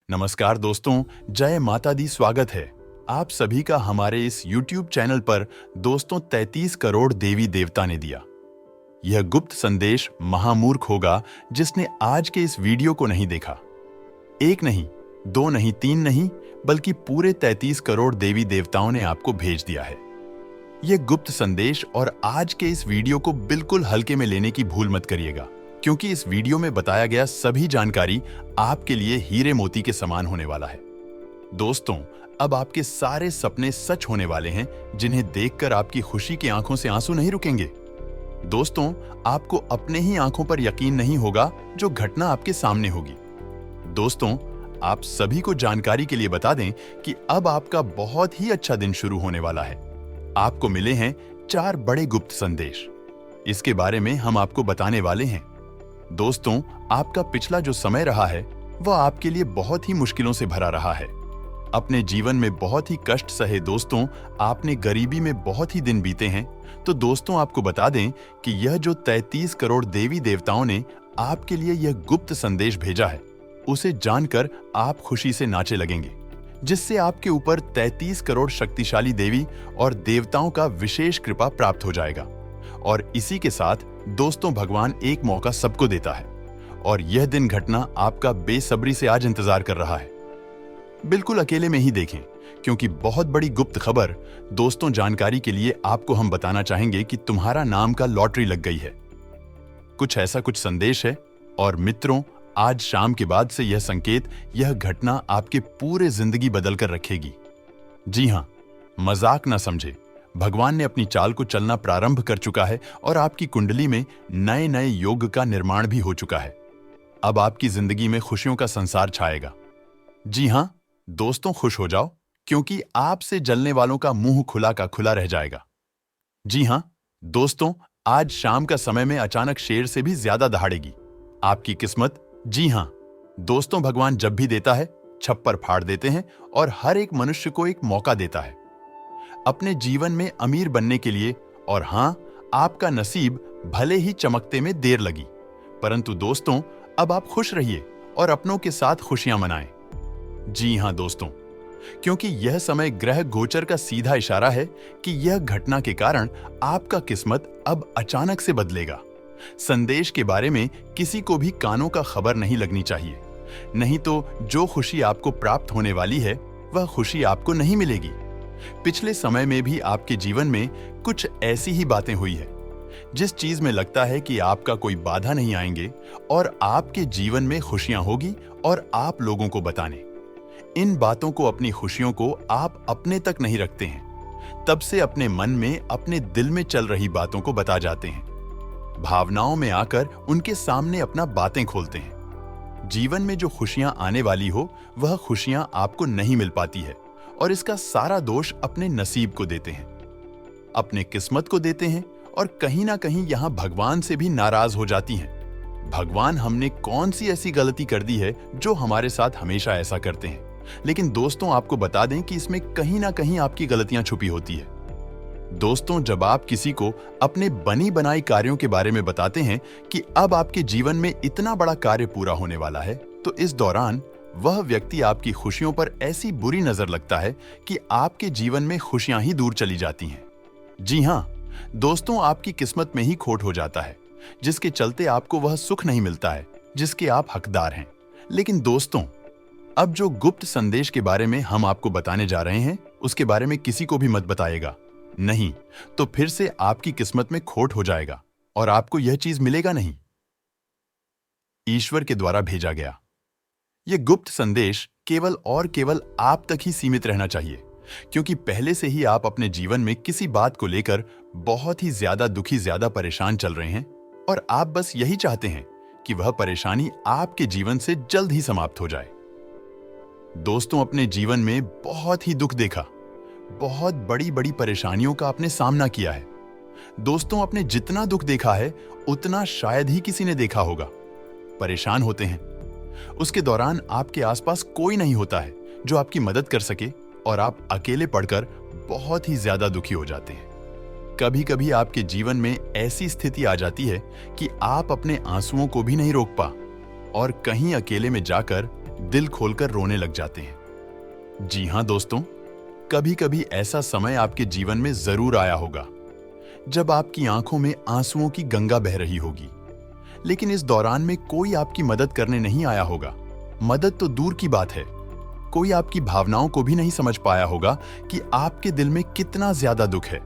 नमस्कार दोस्तों, जय माता दी। स्वागत है आप सभी का हमारे इस YouTube चैनल पर। दोस्तों, 33 करोड़ देवी देवता ने दिया। यह गुप्त संदेश महामूर्ख होगा जिसने आज के इस वीडियो को नहीं देखा। एक नहीं, दो नहीं, तीन नहीं, बल्कि पूरे 33 करोड़ देवी देवताओं ने आपको भेज दिया है यह गुप्त संदेश। और आज के इस वीडियो को बिल्कुल हल्के में लेने की भूल मत करिएगा, क्योंकि इस वीडियो में बताया गया सभी जानकारी आपके लिए हीरे मोती के समान होने वाला है। दोस्तों, अब आपके सारे सपने सच होने वाले हैं, जिन्हें देखकर आपकी खुशी की आंखों से आंसू नहीं रुकेंगे। दोस्तों, आपको अपने ही आंखों पर यकीन नहीं होगा जो घटना आपके सामने होगी। दोस्तों, आप सभी को जानकारी के लिए बता दें कि अब आपका बहुत ही अच्छा दिन शुरू होने वाला है। आपको मिले हैं 4 बड़े गुप्त संदेश। इसके बारे में हम आपको बताने वाले हैं। दोस्तों, आपका पिछला जो समय रहा है वह आपके लिए बहुत ही मुश्किलों से भरा रहा है। अपने जीवन में बहुत ही कष्ट सहे दोस्तों, आपने गरीबी में बहुत ही दिन बीते हैं। तो दोस्तों, आपको बता दें कि यह जो 33 करोड़ देवी देवताओं ने आपके लिए यह गुप्त संदेश भेजा है, उसे जानकर आप खुशी से नाचे लगेंगे, जिससे आपके ऊपर 33 करोड़ शक्तिशाली देवी और देवताओं का विशेष कृपा प्राप्त हो जाएगा। और इसी के साथ दोस्तों, भगवान एक मौका सबको देता है और यह दिन घटना आपका बेसब्री से आज इंतजार कर रहा है। बिल्कुल अकेले में ही देखें, क्योंकि बहुत बड़ी गुप्त खबर। दोस्तों, जानकारी के लिए आपको हम बताना चाहेंगे कि तुम्हारा नाम का लॉटरी लग गई है। कुछ ऐसा कुछ संदेश है। और मित्रों, आज शाम के बाद से यह संकेत, यह घटना आपके पूरे जिंदगी बदल कर रखेगी। जी हां, मजाक ना समझे। भगवान ने अपनी चाल को चलना प्रारंभ कर चुका है और आपकी कुंडली में नए नए योग का निर्माण भी हो चुका है। अब आपकी जिंदगी में खुशियों का संसार छाएगा। जी हां दोस्तों, खुश हो जाओ, क्योंकि आपसे जलने वालों का मुंह खुला का खुला रह जाएगा। जी हां दोस्तों, आज शाम का समय में अचानक शेर से भी ज्यादा दहाड़ेगी आपकी किस्मत। जी हां दोस्तों, भगवान जब भी देता है, छप्पर फाड़ देते हैं और हर एक मनुष्य को एक मौका देता है अपने जीवन में अमीर बनने के लिए। और हां, आपका नसीब भले ही चमकते में देर लगी, परंतु दोस्तों, अब आप खुश रहिए और अपनों के साथ खुशियां मनाएं। जी हां दोस्तों, क्योंकि यह समय ग्रह गोचर का सीधा इशारा है कि यह घटना के कारण आपका किस्मत अब अचानक से बदलेगा। संदेश के बारे में किसी को भी कानों का खबर नहीं लगनी चाहिए, नहीं तो जो खुशी आपको प्राप्त होने वाली है वह खुशी आपको नहीं मिलेगी। पिछले समय में भी आपके जीवन में कुछ ऐसी ही बातें हुई है, जिस चीज में लगता है कि आपका कोई बाधा नहीं आएंगे और आपके जीवन में खुशियां होगी और आप लोगों को बताने। इन बातों को, अपनी खुशियों को आप अपने तक नहीं रखते हैं, तब से अपने मन में, अपने दिल में चल रही बातों को बता जाते हैं। भावनाओं में आकर उनके सामने अपना बातें खोलते हैं। जीवन में जो खुशियां आने वाली हो, वह खुशियां आपको नहीं मिल पाती है और इसका सारा दोष अपने नसीब को देते हैं, अपने किस्मत को देते हैं और कहीं ना कहीं यहां भगवान से भी नाराज हो जाती हैं। भगवान, हमने कौन सी ऐसी गलती कर दी है जो हमारे साथ हमेशा ऐसा करते हैं। लेकिन दोस्तों, आपको बता दें कि इसमें कहीं ना कहीं आपकी गलतियां छुपी होती है। दोस्तों, जब आप किसी को अपने बनी बनाई कार्यों के बारे में बताते हैं कि अब आपके जीवन में इतना बड़ा कार्य पूरा होने वाला है, तो इस दौरान वह व्यक्ति आपकी खुशियों पर ऐसी बुरी नजर लगता है कि आपके जीवन में खुशियां ही दूर चली जाती हैं। जी हां दोस्तों, आपकी किस्मत में ही खोट हो जाता है, जिसके चलते आपको वह सुख नहीं मिलता है जिसके आप हकदार हैं। लेकिन दोस्तों, अब जो गुप्त संदेश के बारे में हम आपको बताने जा रहे हैं, उसके बारे में किसी को भी मत बताइएगा, नहीं तो फिर से आपकी किस्मत में खोट हो जाएगा और आपको यह चीज मिलेगा नहीं। ईश्वर के द्वारा भेजा गया यह गुप्त संदेश केवल और केवल आप तक ही सीमित रहना चाहिए, क्योंकि पहले से ही आप अपने जीवन में किसी बात को लेकर बहुत ही ज्यादा दुखी, ज्यादा परेशान चल रहे हैं और आप बस यही चाहते हैं कि वह परेशानी आपके जीवन से जल्द ही समाप्त हो जाए। दोस्तों, अपने जीवन में बहुत ही दुख देखा, बहुत बड़ी बड़ी परेशानियों का आपने सामना किया है। दोस्तों, आपने जितना दुख देखा है उतना शायद ही किसी ने देखा होगा। परेशान होते हैं, उसके दौरान आपके आसपास कोई नहीं होता है जो आपकी मदद कर सके और आप अकेले पड़कर बहुत ही ज्यादा दुखी हो जाते हैं। कभी कभी आपके जीवन में ऐसी स्थिति आ जाती है कि आप अपने आंसुओं को भी नहीं रोक पा और कहीं अकेले में जाकर दिल खोलकर रोने लग जाते हैं। जी हां दोस्तों, कभी कभी ऐसा समय आपके जीवन में जरूर आया होगा जब आपकी आंखों में आंसुओं की गंगा बह रही होगी, लेकिन इस दौरान में कोई आपकी मदद करने नहीं आया होगा। मदद तो दूर की बात है, कोई आपकी भावनाओं को भी नहीं समझ पाया होगा कि आपके दिल में कितना ज्यादा दुख है।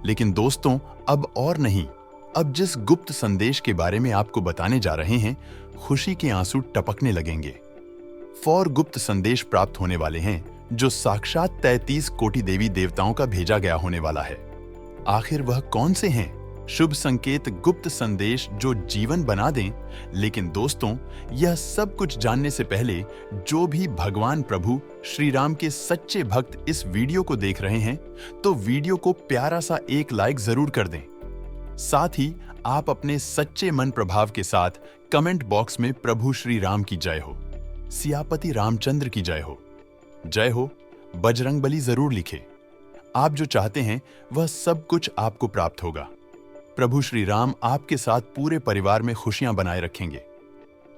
लेकिन दोस्तों, अब और नहीं, अब जिस गुप्त संदेश के बारे में आपको बताने जा रहे हैं, खुशी के आंसू टपकने लगेंगे। फौर गुप्त संदेश प्राप्त होने वाले हैं जो साक्षात 33 कोटि देवी देवताओं का भेजा गया होने वाला है। आखिर वह कौन से हैं शुभ संकेत गुप्त संदेश जो जीवन बना दें? लेकिन दोस्तों, यह सब कुछ जानने से पहले जो भी भगवान प्रभु श्री राम के सच्चे भक्त इस वीडियो को देख रहे हैं, तो वीडियो को प्यारा सा एक लाइक जरूर कर दें। साथ ही आप अपने सच्चे मन प्रभाव के साथ कमेंट बॉक्स में प्रभु श्री राम की जय हो, सियापति रामचंद्र की जय हो, बजरंगबली जरूर लिखे। आप जो चाहते हैं वह सब कुछ आपको प्राप्त होगा। प्रभु श्री राम आपके साथ पूरे परिवार में खुशियां बनाए रखेंगे।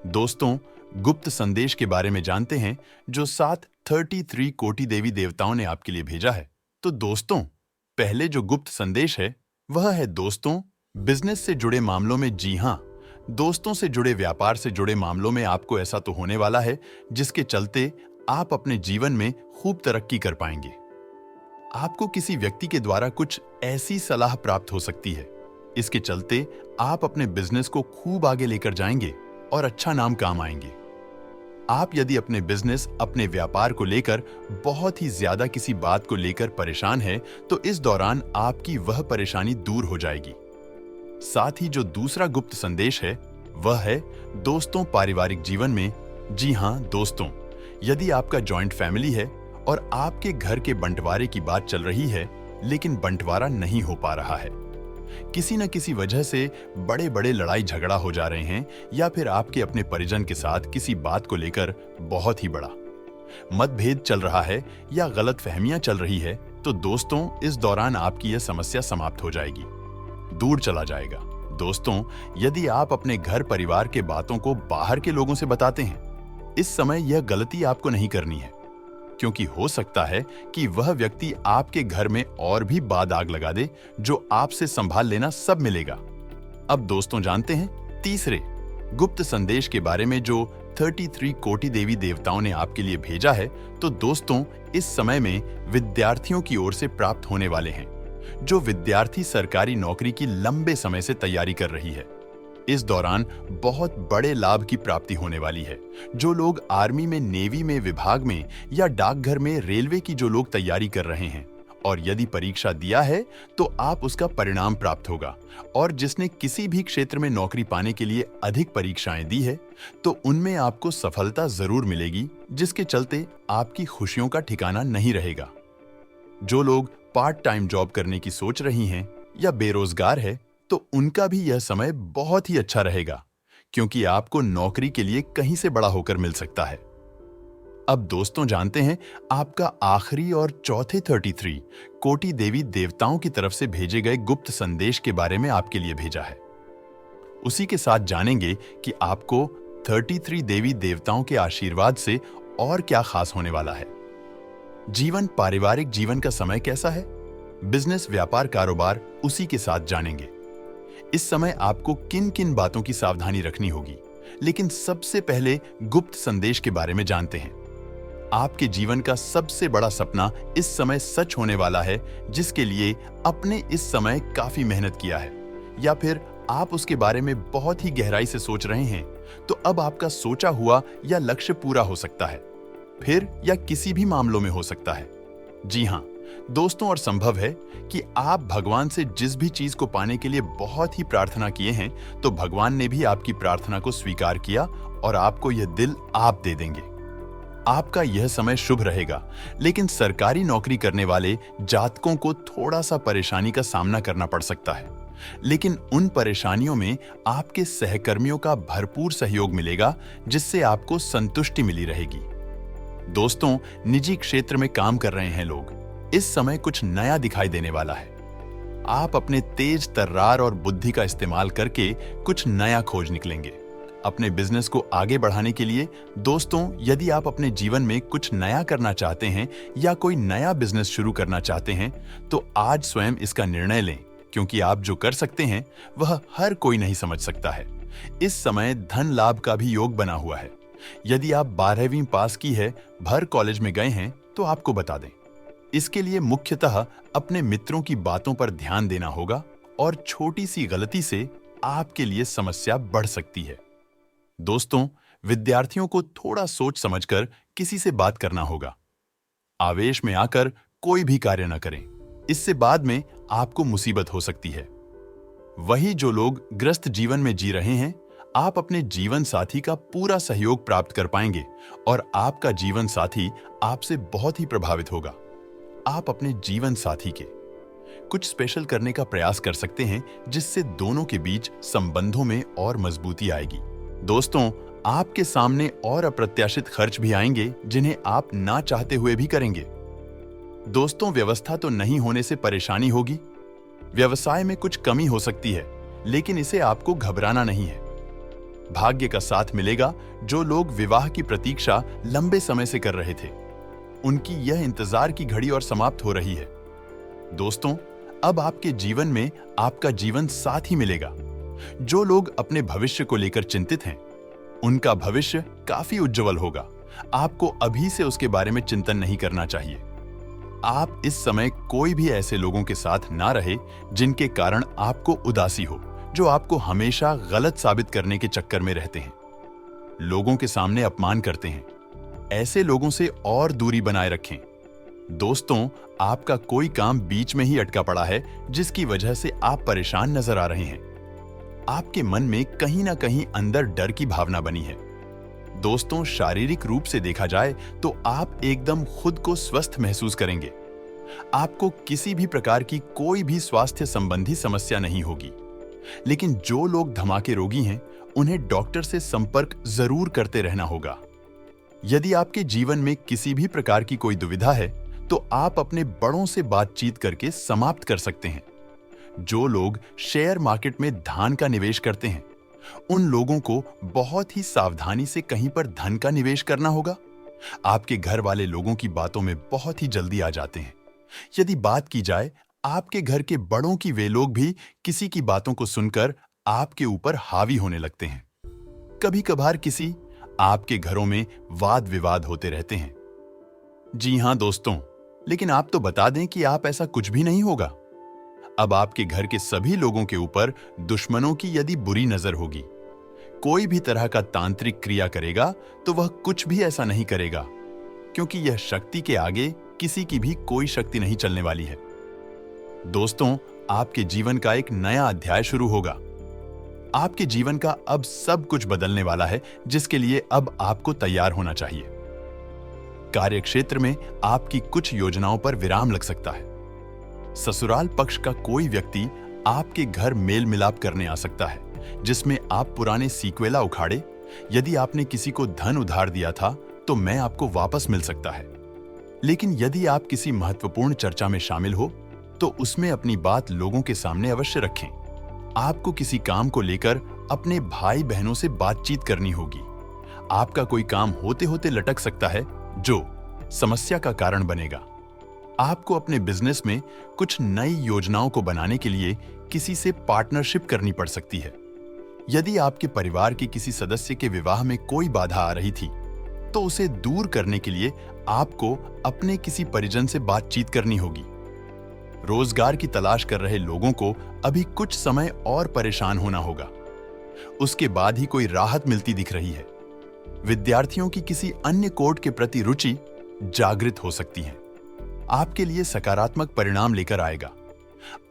दोस्तों, गुप्त संदेश के बारे में जानते हैं जो 33 कोटि देवी देवताओं ने आपके लिए भेजा है। तो दोस्तों, पहले जो गुप्त संदेश है वह है दोस्तों, बिजनेस से जुड़े मामलों में, जी हां, दोस्तों से जुड़े, व्यापार से जुड़े मामलों में आपको ऐसा तो होने वाला है जिसके चलते आप अपने जीवन में खूब तरक्की कर पाएंगे। आपको किसी व्यक्ति के द्वारा कुछ ऐसी सलाह प्राप्त हो सकती है, इसके चलते आप अपने बिजनेस को खूब आगे लेकर जाएंगे और अच्छा नाम काम आएंगे। आप यदि अपने बिजनेस, अपने व्यापार को लेकर बहुत ही ज्यादा किसी बात को लेकर परेशान है, तो इस दौरान आपकी वह परेशानी दूर हो जाएगी। साथ ही जो दूसरा गुप्त संदेश है वह है दोस्तों, पारिवारिक जीवन में, जी हां दोस्तों, यदि आपका जॉइंट फैमिली है और आपके घर के बंटवारे की बात चल रही है, लेकिन बंटवारा नहीं हो पा रहा है, किसी न किसी वजह से बड़े बड़े लड़ाई झगड़ा हो जा रहे हैं, या फिर आपके अपने परिजन के साथ किसी बात को लेकर बहुत ही बड़ा मतभेद चल रहा है या गलतफहमियां चल रही है, तो दोस्तों, इस दौरान आपकी यह समस्या समाप्त हो जाएगी, दूर चला जाएगा। दोस्तों, यदि आप अपने घर परिवार के बातों को बाहर के लोगों से बताते हैं, इस समय यह गलती आपको नहीं करनी है, क्योंकि हो सकता है कि वह व्यक्ति आपके घर में और भी दाग लगा दे, जो आपसे संभाल लेना सब मिलेगा। अब दोस्तों, जानते हैं तीसरे गुप्त संदेश के बारे में जो 33 कोटि देवी देवताओं ने आपके लिए भेजा है। तो दोस्तों, इस समय में विद्यार्थियों की ओर से प्राप्त होने वाले हैं। जो विद्यार्थी सरकारी नौकरी की लंबे समय से तैयारी कर रही है, इस दौरान बहुत बड़े लाभ की प्राप्ति होने वाली है। जो लोग आर्मी में, नेवी में, विभाग में या डाकघर में, रेलवे की जो लोग तैयारी कर रहे हैं और यदि परीक्षा दिया है तो आप उसका परिणाम प्राप्त होगा, और जिसने किसी भी क्षेत्र में नौकरी पाने के लिए अधिक परीक्षाएं दी है, तो उनमें आपको सफलता जरूर मिलेगी, जिसके चलते आपकी खुशियों का ठिकाना नहीं रहेगा। जो लोग पार्ट टाइम जॉब करने की सोच रही हैं या बेरोजगार है, तो उनका भी यह समय बहुत ही अच्छा रहेगा, क्योंकि आपको नौकरी के लिए कहीं से बड़ा होकर मिल सकता है। अब दोस्तों, जानते हैं आपका आखिरी और चौथे 33 कोटि देवी देवताओं की तरफ से भेजे गए गुप्त संदेश के बारे में आपके लिए भेजा है। उसी के साथ जानेंगे कि आपको 33 देवी देवताओं के आशीर्वाद से और क्या खास होने वाला है। जीवन, पारिवारिक जीवन का समय कैसा है, बिजनेस, व्यापार, कारोबार, उसी के साथ जानेंगे। इस समय आपको किन किन बातों की सावधानी रखनी होगी, लेकिन सबसे पहले गुप्त संदेश के बारे में जानते हैं। आपके जीवन का सबसे बड़ा सपना इस समय सच होने वाला है, जिसके लिए आपने इस समय काफी मेहनत किया है, या फिर आप उसके बारे में बहुत ही गहराई से सोच रहे हैं, तो अब आपका सोचा हुआ या लक्ष्य पूरा हो सकता है, फिर या किसी भी मामलों में हो सकता है। जी हां दोस्तों, और संभव है कि आप भगवान से जिस भी चीज को पाने के लिए बहुत ही प्रार्थना किए हैं, तो भगवान ने भी आपकी प्रार्थना को स्वीकार किया और आपको यह दिल आप दे देंगे। आपका यह समय शुभ रहेगा, लेकिन सरकारी नौकरी करने वाले जातकों को थोड़ा सा परेशानी का सामना करना पड़ सकता है, लेकिन उन परेशानियों में आपके सहकर्मियों का भरपूर सहयोग मिलेगा, जिससे आपको संतुष्टि मिली रहेगी। दोस्तों, निजी क्षेत्र में काम कर रहे हैं लोग, इस समय कुछ नया दिखाई देने वाला है। आप अपने तेज तर्रार और बुद्धि का इस्तेमाल करके कुछ नया खोज निकलेंगे। अपने बिजनेस को आगे बढ़ाने के लिए दोस्तों, यदि आप अपने जीवन में कुछ नया करना चाहते हैं या कोई नया बिजनेस शुरू करना चाहते हैं, तो आज स्वयं इसका निर्णय लें, क्योंकि आप जो कर सकते हैं वह हर कोई नहीं समझ सकता है। इस समय धन लाभ का भी योग बना हुआ है। यदि आप 12वीं पास की है, भर कॉलेज में गए हैं, तो आपको बता दें। इसके लिए मुख्यतः अपने मित्रों की बातों पर ध्यान देना होगा और छोटी सी गलती से आपके लिए समस्या बढ़ सकती है। दोस्तों, विद्यार्थियों को थोड़ा सोच समझकर किसी से बात करना होगा। आवेश में आकर कोई भी कार्य न करें, इससे बाद में आपको मुसीबत हो सकती है। वही जो लोग ग्रस्त जीवन में जी रहे हैं, आप अपने जीवन साथी का पूरा सहयोग प्राप्त कर पाएंगे और आपका जीवन साथी आपसे बहुत ही प्रभावित होगा। आप अपने जीवन साथी के कुछ स्पेशल करने का प्रयास कर सकते हैं, जिससे दोनों के बीच संबंधों में और मजबूती आएगी। दोस्तों, आपके सामने और अप्रत्याशित खर्च भी आएंगे, जिन्हें आप ना चाहते हुए भी करेंगे। दोस्तों, व्यवस्था तो नहीं होने से परेशानी होगी। व्यवसाय में कुछ कमी हो सकती है, लेकिन इसे आपको घबराना नहीं है। भाग्य का साथ मिलेगा। जो लोग विवाह की प्रतीक्षा लंबे समय से कर रहे थे, उनकी यह इंतजार की घड़ी और समाप्त हो रही है। दोस्तों, अब आपके जीवन में आपका जीवन साथी मिलेगा। जो लोग अपने भविष्य को लेकर चिंतित हैं, उनका भविष्य काफी उज्जवल होगा। आपको अभी से उसके बारे में चिंतन नहीं करना चाहिए। आप इस समय कोई भी ऐसे लोगों के साथ ना रहे जिनके कारण आपको उदासी हो, जो आपको हमेशा गलत साबित करने के चक्कर में रहते हैं, लोगों के सामने अपमान करते हैं। ऐसे लोगों से और दूरी बनाए रखें। दोस्तों, आपका कोई काम बीच में ही अटका पड़ा है, जिसकी वजह से आप परेशान नजर आ रहे हैं। आपके मन में कहीं ना कहीं अंदर डर की भावना बनी है। दोस्तों, शारीरिक रूप से देखा जाए तो आप एकदम खुद को स्वस्थ महसूस करेंगे। आपको किसी भी प्रकार की कोई भी स्वास्थ्य संबंधी समस्या नहीं होगी। लेकिन जो लोग धमाके रोगी हैं, उन्हें डॉक्टर से संपर्क जरूर करते रहना होगा। यदि आपके जीवन में किसी भी प्रकार की कोई दुविधा है, तो आप अपने बड़ों से बातचीत करके समाप्त कर सकते हैं। जो लोग शेयर मार्केट में धन का निवेश करते हैं, उन लोगों को बहुत ही सावधानी से कहीं पर धन का निवेश करना होगा। आपके घर वाले लोगों की बातों में बहुत ही जल्दी आ जाते हैं। यदि बात की जाए आपके घर के बड़ों की, वे लोग भी किसी की बातों को सुनकर आपके ऊपर हावी होने लगते हैं। कभी कभार किसी आपके घरों में वाद विवाद होते रहते हैं। जी हां दोस्तों, लेकिन आप तो बता दें कि आप ऐसा कुछ भी नहीं होगा। अब आपके घर के सभी लोगों के ऊपर दुश्मनों की यदि बुरी नजर होगी, कोई भी तरह का तांत्रिक क्रिया करेगा तो वह कुछ भी ऐसा नहीं करेगा, क्योंकि यह शक्ति के आगे किसी की भी कोई शक्ति नहीं चलने वाली है। दोस्तों, आपके जीवन का एक नया अध्याय शुरू होगा। आपके जीवन का अब सब कुछ बदलने वाला है, जिसके लिए अब आपको तैयार होना चाहिए। कार्यक्षेत्र में आपकी कुछ योजनाओं पर विराम लग सकता है। ससुराल पक्ष का कोई व्यक्ति आपके घर मेल मिलाप करने आ सकता है, जिसमें आप पुराने सीक्वेला उखाड़े। यदि आपने किसी को धन उधार दिया था, तो मैं आपको वापस मिल सकता है। लेकिन यदि आप किसी महत्वपूर्ण चर्चा में शामिल हो, तो उसमें अपनी बात लोगों के सामने अवश्य रखें। आपको किसी काम को लेकर अपने भाई बहनों से बातचीत करनी होगी। आपका कोई काम होते होते लटक सकता है, जो समस्या का कारण बनेगा। आपको अपने बिजनेस में कुछ नई योजनाओं को बनाने के लिए किसी से पार्टनरशिप करनी पड़ सकती है। यदि आपके परिवार के किसी सदस्य के विवाह में कोई बाधा आ रही थी, तो उसे दूर करने के लिए आपको अपने किसी परिजन से बातचीत करनी होगी। रोजगार की तलाश कर रहे लोगों को अभी कुछ समय और परेशान होना होगा, उसके बाद ही कोई राहत मिलती दिख रही है। विद्यार्थियों की किसी अन्य कोर्ट के प्रति रुचि जागृत हो सकती है, आपके लिए सकारात्मक परिणाम लेकर आएगा।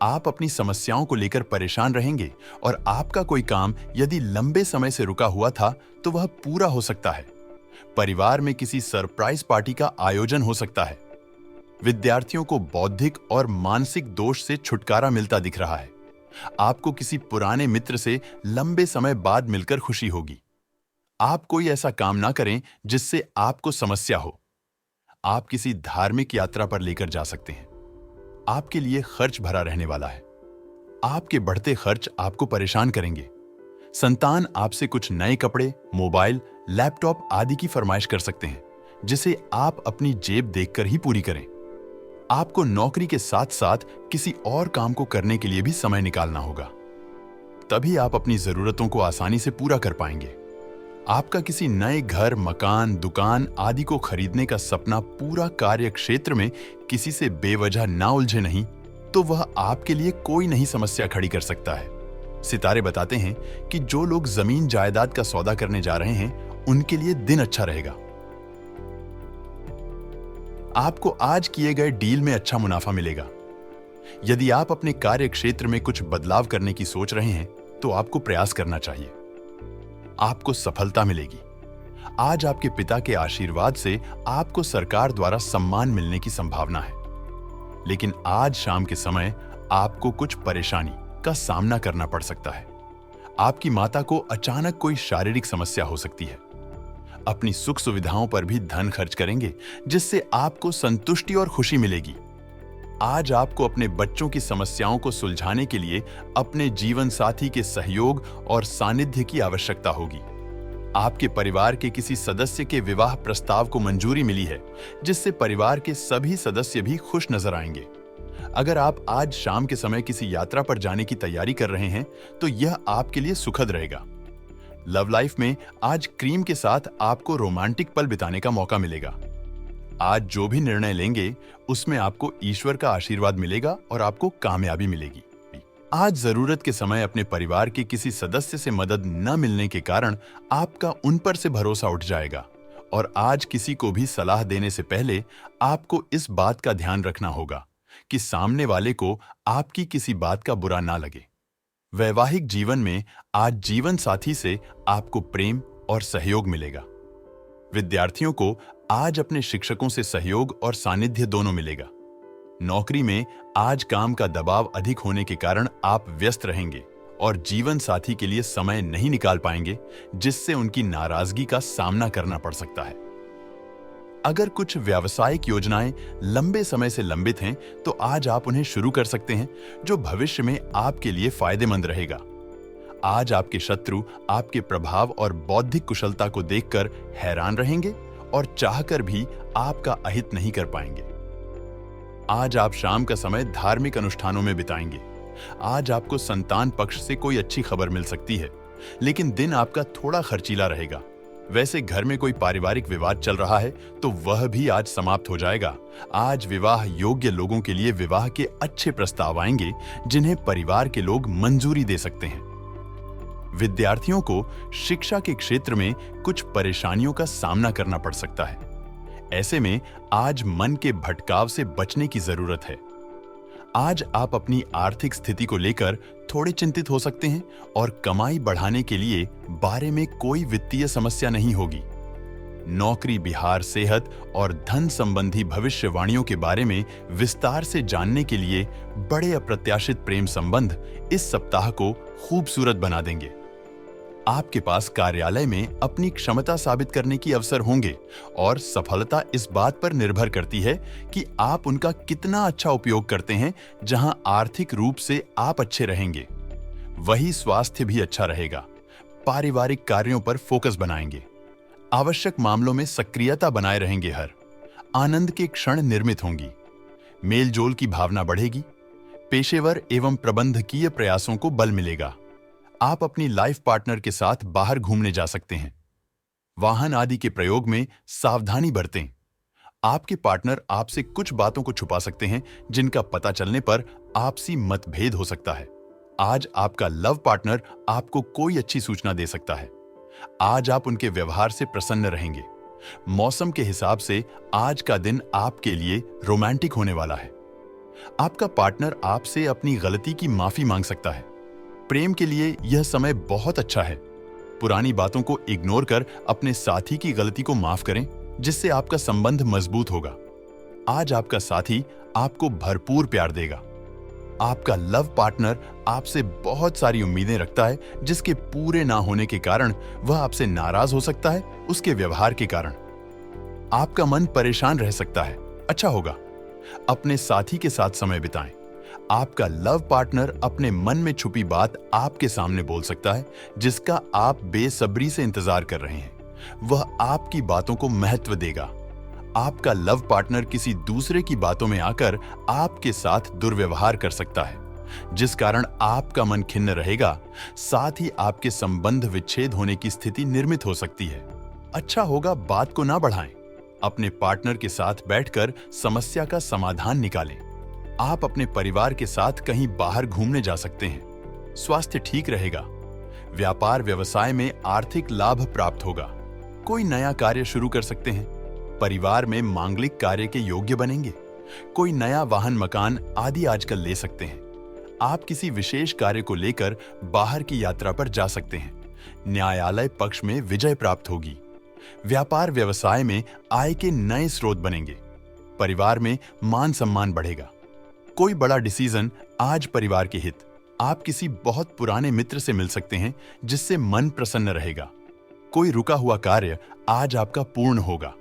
आप अपनी समस्याओं को लेकर परेशान रहेंगे और आपका कोई काम यदि लंबे समय से रुका हुआ था, तो वह पूरा हो सकता है। परिवार में किसी सरप्राइज पार्टी का आयोजन हो सकता है। विद्यार्थियों को बौद्धिक और मानसिक दोष से छुटकारा मिलता दिख रहा है। आपको किसी पुराने मित्र से लंबे समय बाद मिलकर खुशी होगी। आप कोई ऐसा काम ना करें जिससे आपको समस्या हो। आप किसी धार्मिक यात्रा पर लेकर जा सकते हैं। आपके लिए खर्च भरा रहने वाला है। आपके बढ़ते खर्च आपको परेशान करेंगे। संतान आपसे कुछ नए कपड़े, मोबाइल, लैपटॉप आदि की फरमाइश कर सकते हैं, जिसे आप अपनी जेब देखकर ही पूरी करें। आपको नौकरी के साथ साथ किसी और काम को करने के लिए भी समय निकालना होगा। तभी आप अपनी जरूरतों को आसानी से पूरा कर पाएंगे। आपका किसी नए घर, मकान, दुकान आदि को खरीदने का सपना पूरा कार्य क्षेत्र में किसी से बेवजह ना उलझे नहीं, तो वह आपके लिए कोई नई समस्या खड़ी कर सकता है। सितारे बताते हैं कि जो लोग जमीन जायदाद का सौदा करने जा रहे हैं, उनके लिए दिन अच्छा रहेगा। आपको आज किए गए डील में अच्छा मुनाफा मिलेगा। यदि आप अपने कार्य क्षेत्र में कुछ बदलाव करने की सोच रहे हैं, तो आपको प्रयास करना चाहिए। आपको सफलता मिलेगी। आज आपके पिता के आशीर्वाद से आपको सरकार द्वारा सम्मान मिलने की संभावना है। लेकिन आज शाम के समय आपको कुछ परेशानी का सामना करना पड़ सकता है। आपकी माता को अचानक कोई शारीरिक समस्या हो सकती है। अपनी सुख सुविधाओं पर भी धन खर्च करेंगे, जिससे आपको संतुष्टि और खुशी मिलेगी। आज आपको अपने बच्चों की समस्याओं को सुलझाने के लिए अपने जीवन साथी के सहयोग और सानिध्य की आवश्यकता होगी। आपके परिवार के किसी सदस्य के विवाह प्रस्ताव को मंजूरी मिली है, जिससे परिवार के सभी सदस्य भी खुश नजर आएंगे। अगर आप आज शाम के समय किसी यात्रा पर जाने की तैयारी कर रहे हैं, तो यह आपके लिए सुखद रहेगा। लव लाइफ में आज क्रीम के साथ आपको रोमांटिक पल बिताने का मौका मिलेगा। आज जो भी निर्णय लेंगे, उसमें आपको ईश्वर का आशीर्वाद मिलेगा और आपको कामयाबी मिलेगी। आज जरूरत के समय अपने परिवार के किसी सदस्य से मदद न मिलने के कारण आपका उन पर से भरोसा उठ जाएगा। और आज किसी को भी सलाह देने से पहले आपको इस बात का ध्यान रखना होगा कि सामने वाले को आपकी किसी बात का बुरा ना लगे। वैवाहिक जीवन में आज जीवन साथी से आपको प्रेम और सहयोग मिलेगा। विद्यार्थियों को आज अपने शिक्षकों से सहयोग और सानिध्य दोनों मिलेगा। नौकरी में आज काम का दबाव अधिक होने के कारण आप व्यस्त रहेंगे और जीवन साथी के लिए समय नहीं निकाल पाएंगे, जिससे उनकी नाराजगी का सामना करना पड़ सकता है। अगर कुछ व्यावसायिक योजनाएं लंबे समय से लंबित हैं, तो आज आप उन्हें शुरू कर सकते हैं, जो भविष्य में आपके लिए फायदेमंद रहेगा। आज आपके शत्रु आपके प्रभाव और बौद्धिक कुशलता को देखकर हैरान रहेंगे और चाहकर भी आपका अहित नहीं कर पाएंगे। आज आप शाम का समय धार्मिक अनुष्ठानों में बिताएंगे। आज आपको संतान पक्ष से कोई अच्छी खबर मिल सकती है, लेकिन दिन आपका थोड़ा खर्चीला रहेगा। वैसे घर में कोई पारिवारिक विवाद चल रहा है, तो वह भी आज समाप्त हो जाएगा। आज विवाह योग्य लोगों के लिए विवाह के अच्छे प्रस्ताव आएंगे, जिन्हें परिवार के लोग मंजूरी दे सकते हैं। विद्यार्थियों को शिक्षा के क्षेत्र में कुछ परेशानियों का सामना करना पड़ सकता है। ऐसे में आज मन के भटकाव से बचने की जरूरत है। आज आप अपनी आर्थिक स्थिति को लेकर थोड़े चिंतित हो सकते हैं और कमाई बढ़ाने के लिए बारे में कोई वित्तीय समस्या नहीं होगी। नौकरी, बिहार, सेहत और धन संबंधी भविष्यवाणियों के बारे में विस्तार से जानने के लिए बड़े अप्रत्याशित प्रेम संबंध इस सप्ताह को खूबसूरत बना देंगे। आपके पास कार्यालय में अपनी क्षमता साबित करने की अवसर होंगे और सफलता इस बात पर निर्भर करती है कि आप उनका कितना अच्छा उपयोग करते हैं। जहां आर्थिक रूप से आप अच्छे रहेंगे, वही स्वास्थ्य भी अच्छा रहेगा। पारिवारिक कार्यों पर फोकस बनाएंगे। आवश्यक मामलों में सक्रियता बनाए रहेंगे। हर आनंद के क्षण निर्मित होंगी। मेलजोल की भावना बढ़ेगी। पेशेवर एवं प्रबंधकीय प्रयासों को बल मिलेगा। आप अपनी लाइफ पार्टनर के साथ बाहर घूमने जा सकते हैं। वाहन आदि के प्रयोग में सावधानी बरतें। आपके पार्टनर आपसे कुछ बातों को छुपा सकते हैं, जिनका पता चलने पर आपसी मतभेद हो सकता है। आज आपका लव पार्टनर आपको कोई अच्छी सूचना दे सकता है। आज आप उनके व्यवहार से प्रसन्न रहेंगे। मौसम के हिसाब से आज का दिन आपके लिए रोमांटिक होने वाला है। आपका पार्टनर आपसे अपनी गलती की माफी मांग सकता है। प्रेम के लिए यह समय बहुत अच्छा है। पुरानी बातों को इग्नोर कर अपने साथी की गलती को माफ करें, जिससे आपका संबंध मजबूत होगा। आज आपका साथी आपको भरपूर प्यार देगा। आपका लव पार्टनर आपसे बहुत सारी उम्मीदें रखता है, जिसके पूरे ना होने के कारण वह आपसे नाराज हो सकता है। उसके व्यवहार के कारण आपका मन परेशान रह सकता है। अच्छा होगा अपने साथी के साथ समय बिताएं। आपका लव पार्टनर अपने मन में छुपी बात आपके सामने बोल सकता है, जिसका आप बेसब्री से इंतजार कर रहे हैं। वह आपकी बातों को महत्व देगा। आपका लव पार्टनर किसी दूसरे की बातों में आकर आपके साथ दुर्व्यवहार कर सकता है, जिस कारण आपका मन खिन्न रहेगा। साथ ही आपके संबंध विच्छेद होने की स्थिति निर्मित हो सकती है। अच्छा होगा बात को ना बढ़ाएं। अपने पार्टनर के साथ बैठकर समस्या का समाधान निकालें। आप अपने परिवार के साथ कहीं बाहर घूमने जा सकते हैं। स्वास्थ्य ठीक रहेगा। व्यापार व्यवसाय में आर्थिक लाभ प्राप्त होगा। कोई नया कार्य शुरू कर सकते हैं। परिवार में मांगलिक कार्य के योग्य बनेंगे। कोई नया वाहन मकान आदि आजकल ले सकते हैं। आप किसी विशेष कार्य को लेकर बाहर की यात्रा पर जा सकते हैं। न्यायालय पक्ष में विजय प्राप्त होगी। व्यापार व्यवसाय में आय के नए स्रोत बनेंगे। परिवार में मान सम्मान बढ़ेगा। कोई बड़ा डिसीजन आज परिवार के हित। आप किसी बहुत पुराने मित्र से मिल सकते हैं, जिससे मन प्रसन्न रहेगा। कोई रुका हुआ कार्य आज आपका पूर्ण होगा।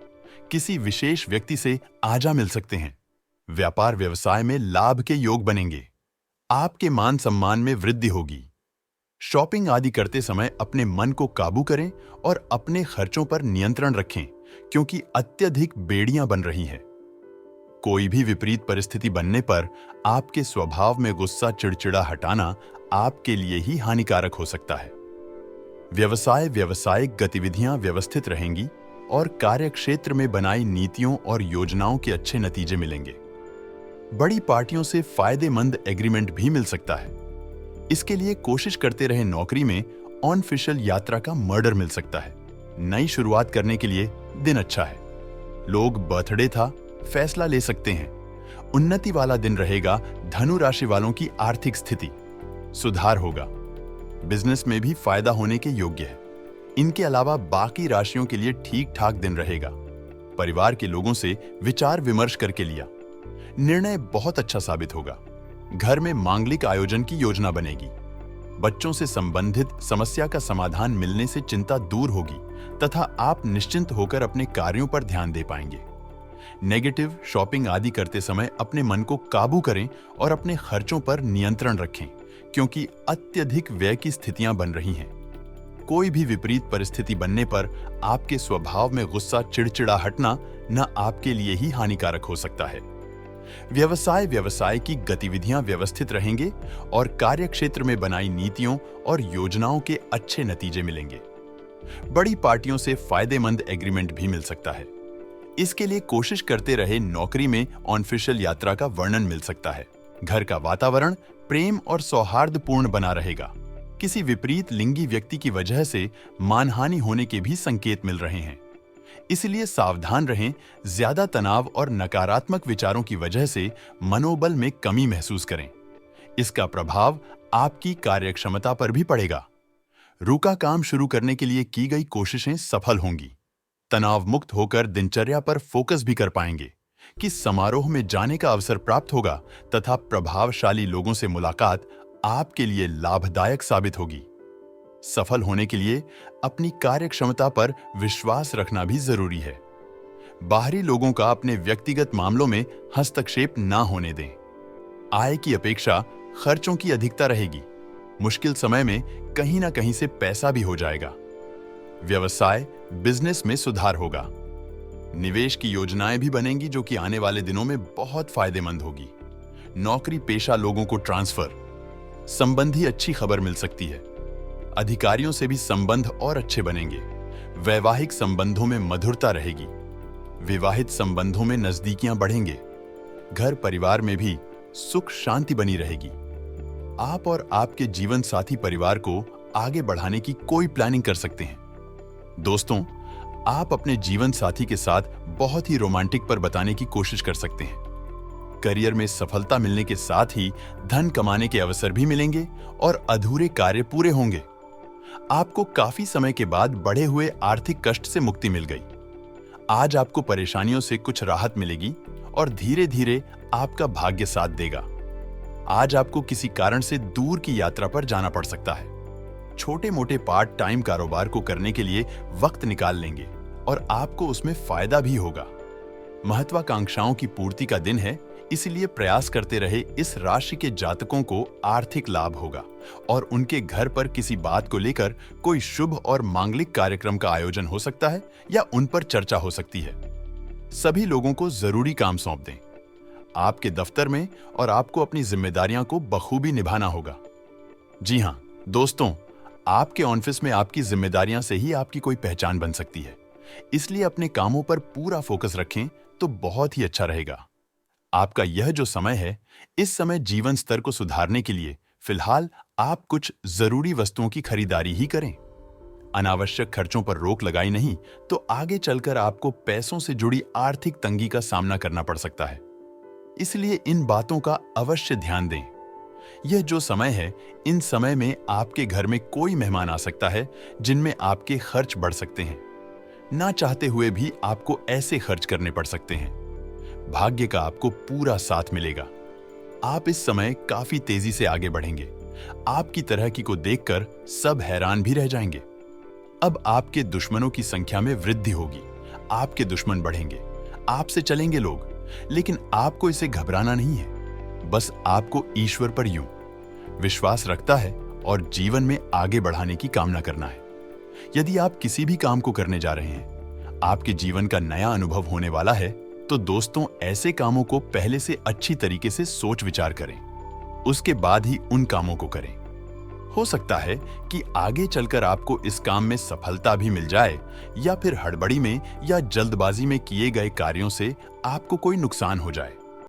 किसी विशेष व्यक्ति से आजा मिल सकते हैं। व्यापार व्यवसाय में लाभ के योग बनेंगे। आपके मान सम्मान में वृद्धि होगी। शॉपिंग आदि करते समय अपने मन को काबू करें और अपने खर्चों पर नियंत्रण रखें, क्योंकि अत्यधिक बेड़ियां बन रही हैं। कोई भी विपरीत परिस्थिति बनने पर आपके स्वभाव में गुस्सा चिड़चिड़ा हटाना आपके लिए ही हानिकारक हो सकता है। व्यावसायिक गतिविधियां व्यवस्थित रहेंगी और कार्यक्षेत्र में बनाई नीतियों और योजनाओं के अच्छे नतीजे मिलेंगे। बड़ी पार्टियों से फायदेमंद एग्रीमेंट भी मिल सकता है। इसके लिए कोशिश करते रहे नौकरी में ऑनऑफिशियल यात्रा का मर्डर मिल सकता है। नई शुरुआत करने के लिए दिन अच्छा है। लोग बर्थडे था फैसला ले सकते हैं। उन्नति वाला दिन रहेगा। धनु राशि वालों की आर्थिक स्थिति सुधार होगा। बिजनेस में भी फायदा होने के योग्य है। इनके अलावा बाकी राशियों के लिए ठीक ठाक दिन रहेगा। परिवार के लोगों से विचार विमर्श करके लिया निर्णय बहुत अच्छा साबित होगा। घर में मांगलिक आयोजन की योजना बनेगी। बच्चों से संबंधित समस्या का समाधान मिलने से चिंता दूर होगी तथा आप निश्चिंत होकर अपने कार्यों पर ध्यान दे पाएंगे। नेगेटिव शॉपिंग आदि करते समय अपने मन को काबू करें और अपने खर्चों पर नियंत्रण रखें, क्योंकि अत्यधिक व्यय की स्थितियां बन रही हैं। कोई भी विपरीत परिस्थिति बनने पर आपके स्वभाव में गुस्सा चिड़चिड़ा हटना न आपके लिए ही हानिकारक हो सकता है। व्यवसाय की गतिविधियां व्यवस्थित रहेंगे और कार्यक्षेत्र में बनाई नीतियों और योजनाओं के अच्छे नतीजे मिलेंगे। बड़ी पार्टियों से फायदेमंद एग्रीमेंट भी मिल सकता है। इसके लिए कोशिश करते रहे नौकरी में ऑनऑफिशियल यात्रा का वर्णन मिल सकता है। घर का वातावरण प्रेम और सौहार्दपूर्ण बना रहेगा। किसी विपरीत लिंगी व्यक्ति की वजह से मानहानि होने के भी संकेत मिल रहे हैं। इसलिए सावधान रहें। ज्यादा तनाव और नकारात्मक विचारों की वजह से मनोबल में कमी महसूस करें। इसका प्रभाव आपकी कार्यक्षमता पर भी पड़ेगा। रुका काम शुरू करने के लिए की गई कोशिशें सफल होंगी। तनाव मुक्त होकर दिनचर्या पर फोकस भी कर पाएंगे कि समारोह में जाने का अवसर प्राप्त होगा तथा प्रभावशाली लोगों से मुलाकात आपके लिए लाभदायक साबित होगी। सफल होने के लिए अपनी कार्यक्षमता पर विश्वास रखना भी जरूरी है। बाहरी लोगों का अपने व्यक्तिगत मामलों में हस्तक्षेप ना होने दें। आय की अपेक्षा खर्चों की अधिकता रहेगी। मुश्किल समय में कहीं ना कहीं से पैसा भी हो जाएगा। व्यवसाय बिजनेस में सुधार होगा। निवेश की योजनाएं भी बनेंगी जो कि आने वाले दिनों में बहुत फायदेमंद होगी। नौकरी पेशा लोगों को ट्रांसफर संबंधी अच्छी खबर मिल सकती है। अधिकारियों से भी संबंध और अच्छे बनेंगे। वैवाहिक संबंधों में मधुरता रहेगी। विवाहित संबंधों में नजदीकियां बढ़ेंगे। घर परिवार में भी सुख शांति बनी रहेगी। आप और आपके जीवन साथी परिवार को आगे बढ़ाने की कोई प्लानिंग कर सकते हैं। दोस्तों, आप अपने जीवन साथी के साथ बहुत ही रोमांटिक पर बताने की कोशिश कर सकते हैं। करियर में सफलता मिलने के साथ ही धन कमाने के अवसर भी मिलेंगे और अधूरे कार्य पूरे होंगे। आपको काफी समय के बाद बढ़े हुए आर्थिक कष्ट से मुक्ति मिल गई। आज आपको परेशानियों से कुछ राहत मिलेगी और धीरे धीरे आपका भाग्य साथ देगा। आज आपको किसी कारण से दूर की यात्रा पर जाना पड़ सकता है। छोटे मोटे पार्ट टाइम कारोबार को करने के लिए वक्त निकाल लेंगे और आपको उसमें फायदा भी होगा। महत्वाकांक्षाओं की पूर्ति का दिन है, इसलिए प्रयास करते रहे इस राशि के जातकों को आर्थिक लाभ होगा और उनके घर पर किसी बात को लेकर कोई शुभ और मांगलिक कार्यक्रम का आयोजन हो सकता है या उन पर चर्चा हो सकती है। सभी लोगों को जरूरी काम सौंप दें आपके दफ्तर में और आपको अपनी जिम्मेदारियां को बखूबी निभाना होगा। जी हां दोस्तों, आपके ऑफिस में आपकी जिम्मेदारियां से ही आपकी कोई पहचान बन सकती है, इसलिए अपने कामों पर पूरा फोकस रखें तो बहुत ही अच्छा रहेगा। आपका यह जो समय है, इस समय जीवन स्तर को सुधारने के लिए फिलहाल आप कुछ जरूरी वस्तुओं की खरीदारी ही करें। अनावश्यक खर्चों पर रोक लगाई नहीं तो आगे चलकर आपको पैसों से जुड़ी आर्थिक तंगी का सामना करना पड़ सकता है, इसलिए इन बातों का अवश्य ध्यान दें। यह जो समय है, इन समय में आपके घर में कोई मेहमान आ सकता है जिनमें आपके खर्च बढ़ सकते हैं। ना चाहते हुए भी आपको ऐसे खर्च करने पड़ सकते हैं। भाग्य का आपको पूरा साथ मिलेगा। आप इस समय काफी तेजी से आगे बढ़ेंगे। आपकी तरह की को देखकर सब हैरान भी रह जाएंगे। अब आपके दुश्मनों की संख्या में वृद्धि होगी। आपके दुश्मन बढ़ेंगे, आपसे चलेंगे लोग, लेकिन आपको इसे घबराना नहीं है। बस आपको ईश्वर पर यूं विश्वास रखता है और जीवन में आगे बढ़ाने की कामना करना है। यदि आप किसी भी काम को करने जा रहे हैं, आपके जीवन का नया अनुभव होने वाला है, तो दोस्तों ऐसे कामों को पहले से अच्छी तरीके से सोच विचार करें, उसके बाद ही उन कामों को करें। हो सकता है कि आगे चलकर आपको इस काम में सफलता भी मिल जाए या फिर हड़बड़ी में या जल्दबाजी में किए गए कार्यों से आपको कोई नुकसान हो जाए।